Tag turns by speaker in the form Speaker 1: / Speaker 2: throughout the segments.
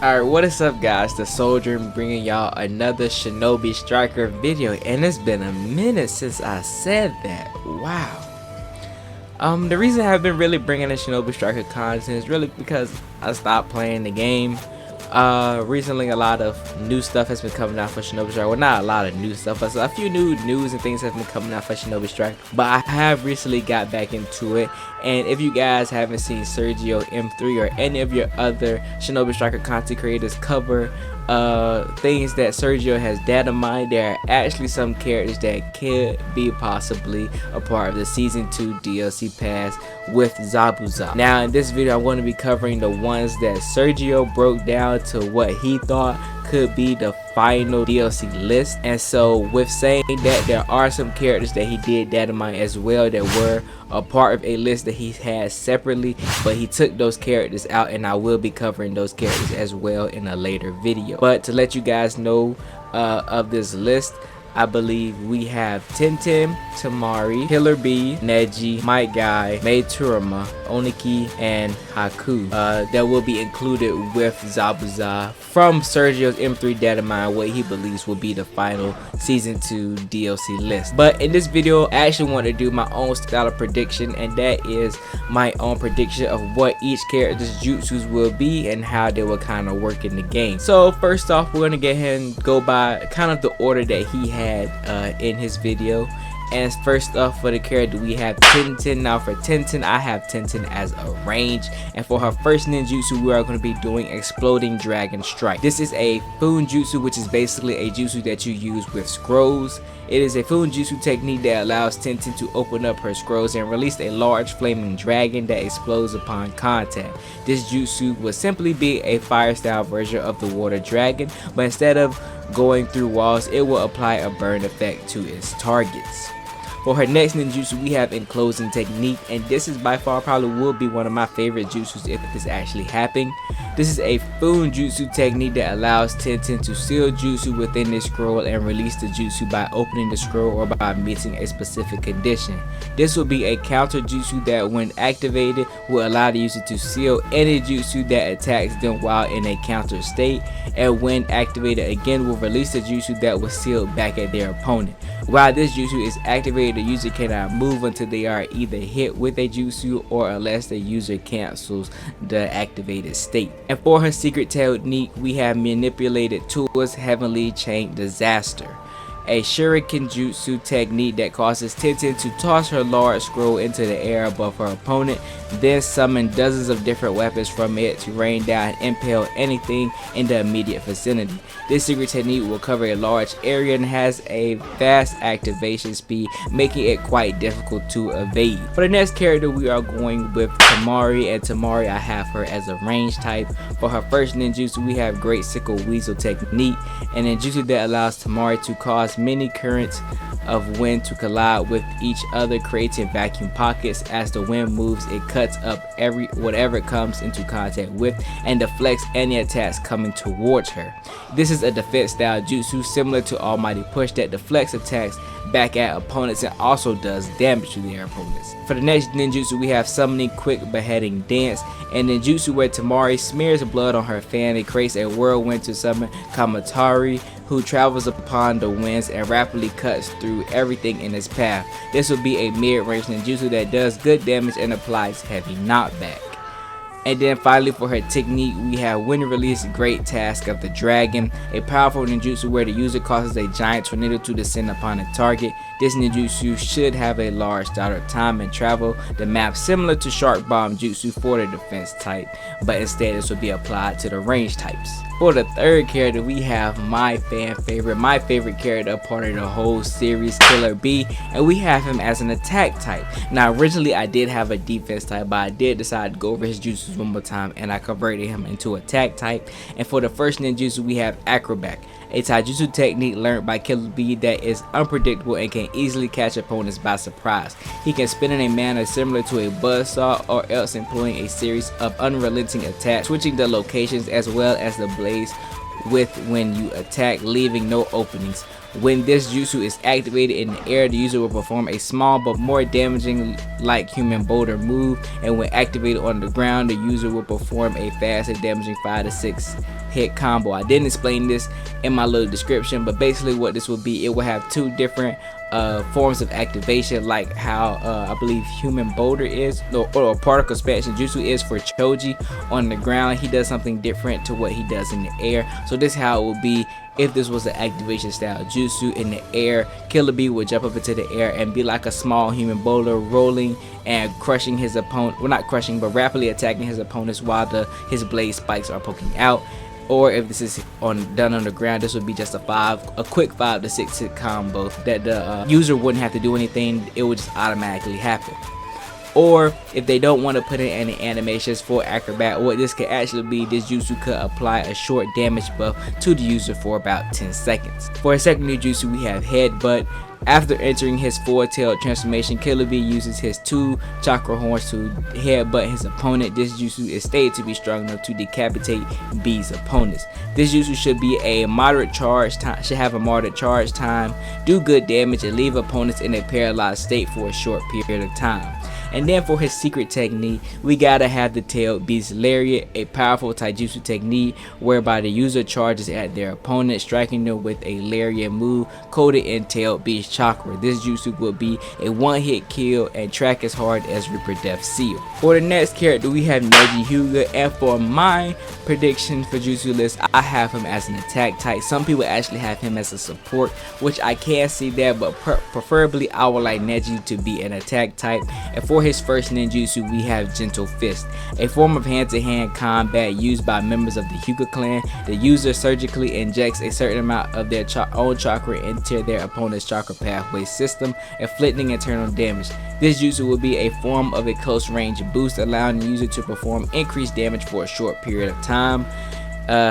Speaker 1: Alright, what is up guys, the Soldier, bringing y'all another Shinobi Striker video, and it's been a minute since I said that. Wow. The reason I have been really bringing in Shinobi Striker content is really because I stopped playing the game. Recently a lot of new stuff has been coming out for Shinobi Striker. Well, not a lot of new stuff, but a few new news and things have been coming out for Shinobi Striker. But I have recently got back into it, and if you guys haven't seen Sergio M3 or any of your other Shinobi Striker content creators cover things that Sergio has data mined, there are actually some characters that could be possibly a part of the season 2 DLC pass with Zabuza. Now in this video I'm going to be covering the ones that Sergio broke down to what he thought could be the final DLC list. And so with saying that, there are some characters that he did data mine as well that were a part of a list that he had separately, but he took those characters out, and I will be covering those characters as well in a later video. But to let you guys know of this list, I believe we have Tenten, Tamari, Killer B, Neji, My Guy, Meiturama, Oniki, and Haku that will be included with Zabuza from Sergio's M3 data mine, what he believes will be the final season 2 DLC list. But in this video I actually want to do my own style of prediction, and that is my own prediction of what each character's jutsus will be and how they will kind of work in the game. So first off, we're going to get ahead and go by kind of the order that he had in his video. And first off, for the character we have Tenten. Now for Tenten, I have Tenten as a range, and for her first ninjutsu we are going to be doing Exploding Dragon Strike. This is a Funjutsu, which is basically a jutsu that you use with scrolls. It is a Funjutsu technique that allows Tenten to open up her scrolls and release a large flaming dragon that explodes upon contact. This jutsu would simply be a fire style version of the water dragon, but instead of going through walls, it will apply a burn effect to its targets. For her next ninjutsu we have Enclosing Technique, and this is by far probably will be one of my favorite jutsus if this actually happened. This is a Funjutsu technique that allows Tenten to seal jutsu within the scroll and release the jutsu by opening the scroll or by meeting a specific condition. This will be a counter jutsu that when activated will allow the user to seal any jutsu that attacks them while in a counter state, and when activated again will release the jutsu that was sealed back at their opponent. While this jutsu is activated, the user cannot move until they are either hit with a jutsu or unless the user cancels the activated state. And for her secret technique we have Manipulated Tools Heavenly Chain Disaster, a shuriken jutsu technique that causes Tenten to toss her large scroll into the air above her opponent, then summon dozens of different weapons from it to rain down and impale anything in the immediate vicinity. This secret technique will cover a large area and has a fast activation speed, making it quite difficult to evade. For the next character we are going with Tamari, and Tamari I have her as a range type. For her first ninjutsu we have Great Sickle Weasel technique, an ninjutsu that allows Tamari to cause many currents of wind to collide with each other, creating vacuum pockets. As the wind moves, it cuts up whatever it comes into contact with and deflects any attacks coming towards her. This is a defense style jutsu similar to Almighty Push that deflects attacks back at opponents and also does damage to their opponents. For the next ninjutsu we have Summoning Quick Beheading Dance, and ninjutsu where Tamari smears blood on her fan. It creates a whirlwind to summon Kamatari, who travels upon the winds and rapidly cuts through everything in its path. This will be a mid-range ninjutsu that does good damage and applies heavy knockback. And then finally for her technique we have When Release Great Task of the Dragon, a powerful ninjutsu where the user causes a giant tornado to descend upon a target. This ninjutsu should have a large startup time and travel the map similar to Shark Bomb Jutsu for the defense type, but instead this will be applied to the range types. For the third character we have my favorite character, a part of the whole series, Killer B, and we have him as an attack type. Now originally I did have a defense type, but I did decide to go over his jutsus one more time and I converted him into attack type. And for the first ninjutsu we have Acrobat, a taijutsu technique learned by Killer B that is unpredictable and can easily catch opponents by surprise. He can spin in a manner similar to a buzzsaw, or else employing a series of unrelenting attacks, switching the locations as well as the blades with when you attack, leaving no openings. When this jutsu is activated in the air, the user will perform a small but more damaging like human boulder move, and when activated on the ground, the user will perform a fast and damaging 5 to 6 hit combo. I didn't explain this in my little description, but basically what this will be, it will have 2 different forms of activation, like how I believe human boulder is, or particle expansion jutsu is for Choji on the ground. He does something different to what he does in the air. So this is how it will be if this was an activation style jutsu in the air. Killer Bee would jump up into the air and be like a small human boulder, rolling and crushing his opponent, well, not crushing, but rapidly attacking his opponents while his blade spikes are poking out. Or if this is done on the ground, this would be just a quick 5 to 6 hit combo that the user wouldn't have to do anything, it would just automatically happen. Or if they don't want to put in any animations for Acrobat, what this could actually be, this jutsu could apply a short damage buff to the user for about 10 seconds. For a secondary jutsu, we have Headbutt. After entering his four-tailed transformation, Killer Bee uses his 2 chakra horns to headbutt his opponent. This jutsu is stated to be strong enough to decapitate Bee's opponents. This jutsu should have a moderate charge time, do good damage, and leave opponents in a paralyzed state for a short period of time. And then for his secret technique, we gotta have the Tailed Beast Lariat, a powerful taijutsu technique whereby the user charges at their opponent, striking them with a lariat move coated in Tailed Beast chakra. This jutsu will be a one-hit kill and track as hard as Reaper Death Seal. For the next character, we have Neji Hyuga, and for my prediction for jutsu list, I have him as an attack type. Some people actually have him as a support, which I can see that, but preferably I would like Neji to be an attack type. And for his first ninjutsu, we have Gentle Fist, a form of hand-to-hand combat used by members of the Hyuga clan. The user surgically injects a certain amount of their own chakra into their opponent's chakra pathway system, inflicting internal damage. This jutsu will be a form of a close range boost, allowing the user to perform increased damage for a short period of time.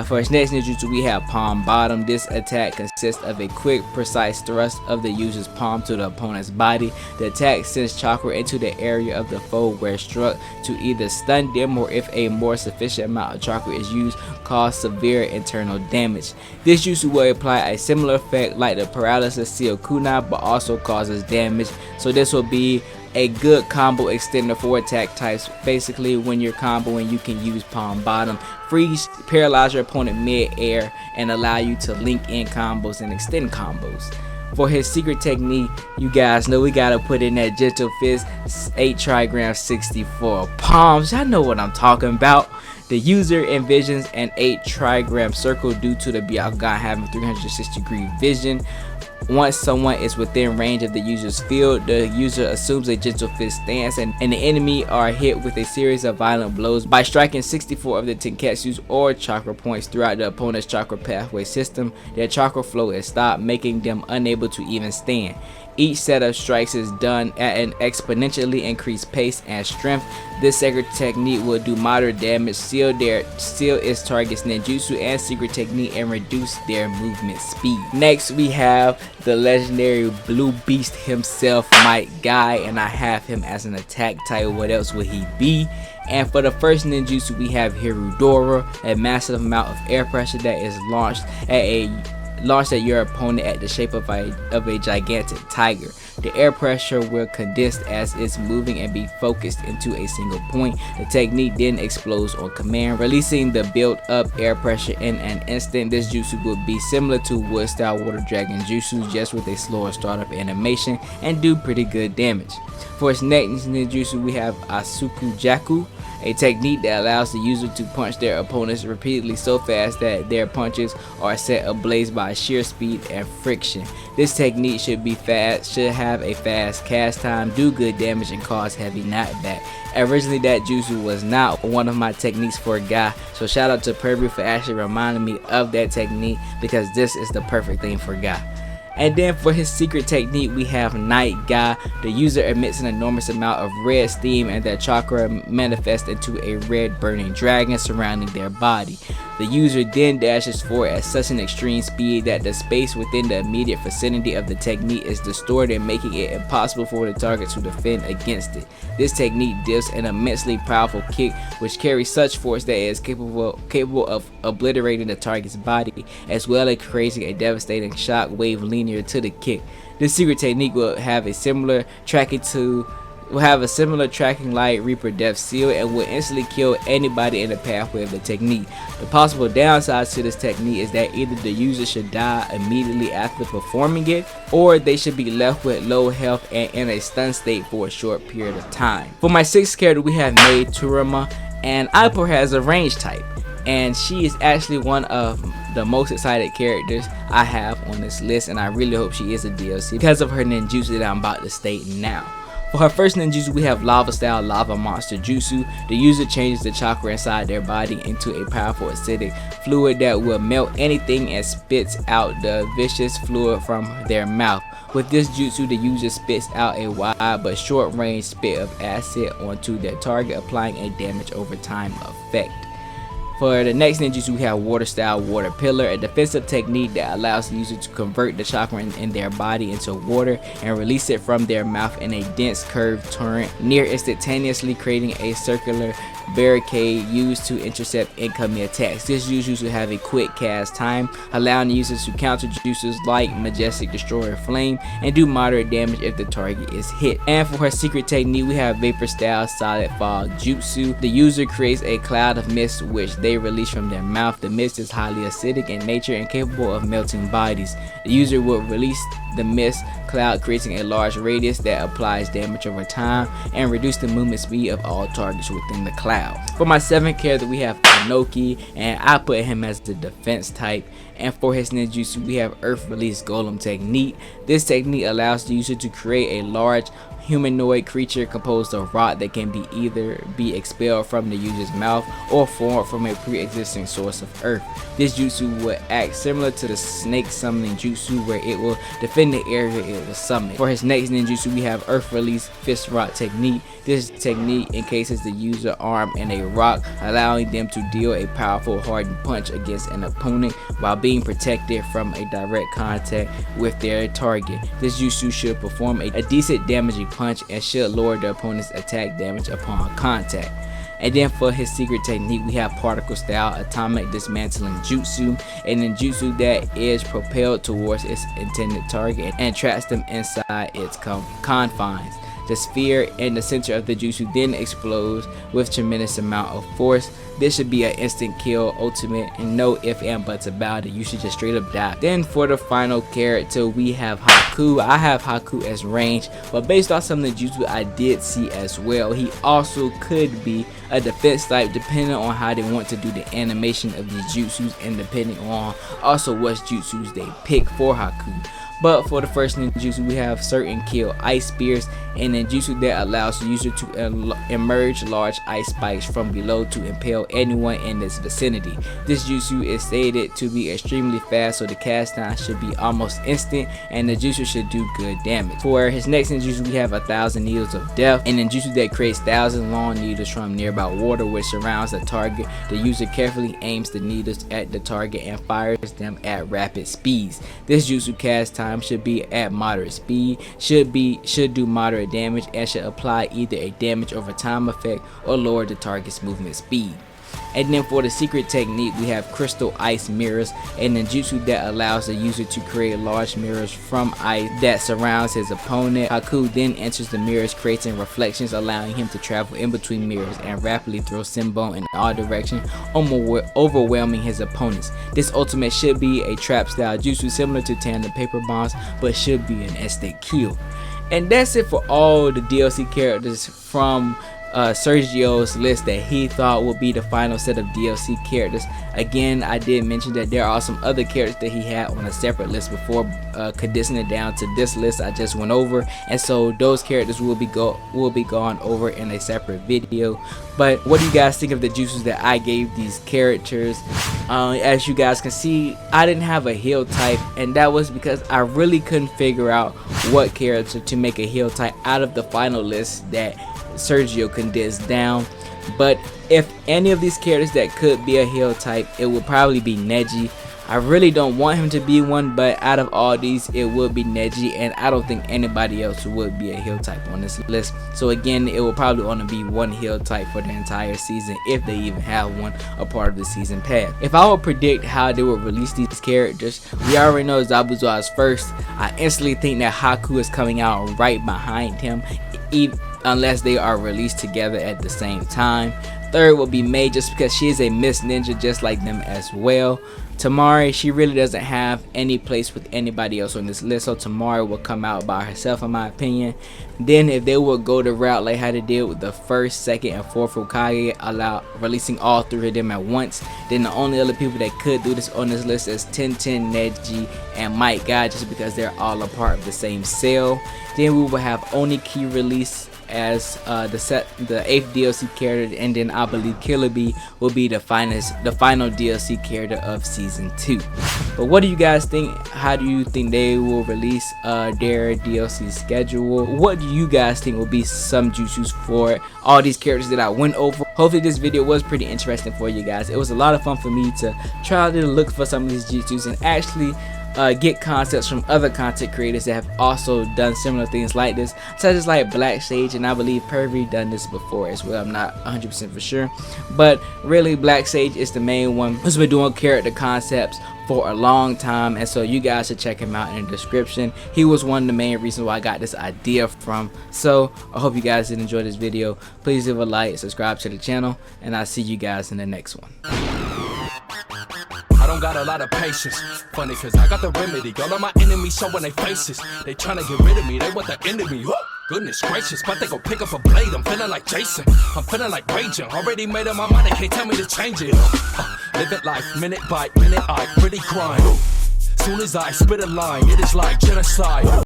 Speaker 1: For his next ninjutsu, we have Palm Bottom. This attack consists of a quick, precise thrust of the user's palm to the opponent's body. The attack sends chakra into the area of the foe where struck to either stun them, or if a more sufficient amount of chakra is used, cause severe internal damage. This jutsu will apply a similar effect like the Paralysis Seal Kunai, but also causes damage. So this will be a good combo extender for attack types. Basically, when you're comboing, you can use Palm Bottom, freeze, paralyze your opponent mid-air, and allow you to link in combos and extend combos. For his secret technique, you guys know we gotta put in that Gentle Fist, 8 Trigrams, 64 palms. I know what I'm talking about. The user envisions an 8 trigram circle due to the Byakugan having 360-degree vision. Once someone is within range of the user's field, the user assumes a Gentle Fist stance, and the enemy are hit with a series of violent blows by striking 64 of the Tenketsus or chakra points throughout the opponent's chakra pathway system. Their chakra flow is stopped, making them unable to even stand. Each set of strikes is done at an exponentially increased pace and strength. This secret technique will do moderate damage, seal its target's ninjutsu and secret technique, and reduce their movement speed. Next, we have the legendary Blue Beast himself, Might Guy, and I have him as an attack type. What else would he be? And for the first ninjutsu, we have Hirudora, a massive amount of air pressure that is launched at your opponent at the shape of a gigantic tiger. The air pressure will condense as it's moving and be focused into a single point. The technique then explodes on command, releasing the built up air pressure in an instant. This jutsu would be similar to Wood style Water Dragon jutsu, just with a slower startup animation, and do pretty good damage. For its next ninjutsu, we have Asuku Jaku, a technique that allows the user to punch their opponents repeatedly so fast that their punches are set ablaze by sheer speed and friction. This technique should have a fast cast time, do good damage, and cause heavy knockback. Originally, that jutsu was not one of my techniques for a guy, so shout out to Purview for actually reminding me of that technique, because this is the perfect thing for a guy. And then for his secret technique, we have Night Guy. The user emits an enormous amount of red steam, and their chakra manifests into a red burning dragon surrounding their body. The user then dashes forward at such an extreme speed that the space within the immediate vicinity of the technique is distorted, making it impossible for the target to defend against it. This technique deals an immensely powerful kick which carries such force that it is capable of obliterating the target's body, as well as creating a devastating shock wave leaning linear to the kick. This secret technique will have a similar tracking light Reaper Death Seal and will instantly kill anybody in the pathway of the technique. The possible downsides to this technique is that either the user should die immediately after performing it, or they should be left with low health and in a stun state for a short period of time. For my 6th character, we have Maid Turama, and I put her as a range type, and she is actually one of the most excited characters I have on this list, and I really hope she is a DLC because of her ninjutsu that I'm about to state now. For her first ninjutsu, we have Lava Style Lava Monster Jutsu. The user changes the chakra inside their body into a powerful acidic fluid that will melt anything and spits out the viscous fluid from their mouth. With this jutsu, the user spits out a wide but short range spit of acid onto their target, applying a damage over time effect. For the next ninjutsu, we have Water Style Water Pillar, a defensive technique that allows the user to convert the chakra in their body into water and release it from their mouth in a dense curved torrent, near instantaneously creating a circular barricade used to intercept incoming attacks. This jutsu will have a quick cast time, allowing the users to counter jutsus like Majestic Destroyer Flame and do moderate damage if the target is hit. And for her secret technique, we have Vapor Style Solid Fog Jutsu. The user creates a cloud of mist which they release from their mouth. The mist is highly acidic in nature and capable of melting bodies. The user will release the mist cloud, creating a large radius that applies damage over time and reduce the movement speed of all targets within the cloud. For my 7th character, we have Inoki, and I put him as the defense type. And for his ninjutsu, we have Earth Release Golem Technique. This technique allows the user to create a large humanoid creature composed of rock that can either be expelled from the user's mouth or formed from a pre-existing source of earth. This jutsu will act similar to the snake summoning jutsu, where it will defend the area it was summoned. For his next ninjutsu, we have Earth Release Fist Rock Technique. This technique encases the user arm in a rock, allowing them to deal a powerful hardened punch against an opponent while being protected from a direct contact with their target. This jutsu should perform a decent damaging punch and should lower the opponent's attack damage upon contact. And then for his secret technique, we have Particle Style Atomic Dismantling Jutsu, a ninjutsu that is propelled towards its intended target and traps them inside its confines. The sphere in the center of the jutsu then explodes with tremendous amount of force. This should be an instant kill ultimate and no if and buts about it. You should just straight up die. Then for the final character, we have Haku. I have Haku as range, but based on some of the jutsu I did see as well, he also could be a defense type depending on how they want to do the animation of these jutsus and depending on also what jutsus they pick for Haku. But for the first ninjutsu, we have Certain Kill Ice Spears, a ninjutsu that allows the user to emerge large ice spikes from below to impale anyone in its vicinity. This jutsu is stated to be extremely fast, so the cast time should be almost instant and the jutsu should do good damage. For his next ninjutsu, we have 1,000 Needles of Death, a ninjutsu that creates 1,000 long needles from nearby water which surrounds the target. The user carefully aims the needles at the target and fires them at rapid speeds. This jutsu cast time should be at moderate speed, should do moderate damage, and should apply either a damage over time effect or lower the target's movement speed. And then for the secret technique, we have Crystallce Mirrors, a ninjutsu that allows the user to create large mirrors from ice that surrounds his opponent. Haku then enters the mirrors, creating reflections, allowing him to travel in between mirrors and rapidly throw Simbone in all directions, overwhelming his opponents. This ultimate should be a trap style jutsu similar to Tandem Paper Bombs, but should be an instant kill. And that's it for all the DLC characters from Sergio's list that he thought would be the final set of DLC characters. Again, I did mention that there are some other characters that he had on a separate list before condensing it down to this list I just went over, and so those characters will be gone over in a separate video. But what do you guys think of the jutsus that I gave these characters? As you guys can see, I didn't have a heal type, and that was because I really couldn't figure out what character to make a heal type out of the final list that Sergio condensed down. But if any of these characters that could be a heal type, it would probably be Neji. I really don't want him to be one, but out of all these, it would be Neji, and I don't think anybody else would be a heal type on this list. So again, it will probably only be one heal type for the entire season, if they even have one a part of the season pass. If I would predict how they will release these characters, we already know Zabuza is first. I instantly think that Haku is coming out right behind him, unless they are released together at the same time. Third will be Mei, just because she is a Miss Ninja just like them as well. Tamari, she really doesn't have any place with anybody else on this list, so Tamari will come out by herself in my opinion. Then if they will go the route like how they did with the first, second, and fourth Hokage, releasing all three of them at once, then the only other people that could do this on this list is Tenten, Neji, and Might Guy, just because they're all a part of the same cell. Then we will have Oniki release as the 8th DLC character, and then I believe Killer Bee will be the final DLC character of season 2. But what do you guys think? How do you think they will release their DLC schedule? What do you guys think will be some jutsus for all these characters that I went over? Hopefully this video was pretty interesting for you guys. It was a lot of fun for me to try to look for some of these jutsus and actually get concepts from other content creators that have also done similar things like this, such as like Black Sage, and I believe Pervy done this before as well. I'm not 100% for sure, but really Black Sage is the main one who's been doing character concepts for a long time, and so you guys should check him out in the description. He was one of the main reasons why I got this idea from. So I hope you guys did enjoy this video. Please leave a like, subscribe to the channel, and I'll see you guys in the next one.
Speaker 2: I don't got a lot of patience. Funny cause I got the remedy. All of my enemies showing their faces. They trying to get rid of me, they want the end of me. Goodness gracious, but they gon' pick up a blade. I'm feeling like Jason, I'm feeling like raging. Already made up my mind, they can't tell me to change it. Live it life, minute by minute, I really grind. Soon as I spit a line, it is like genocide.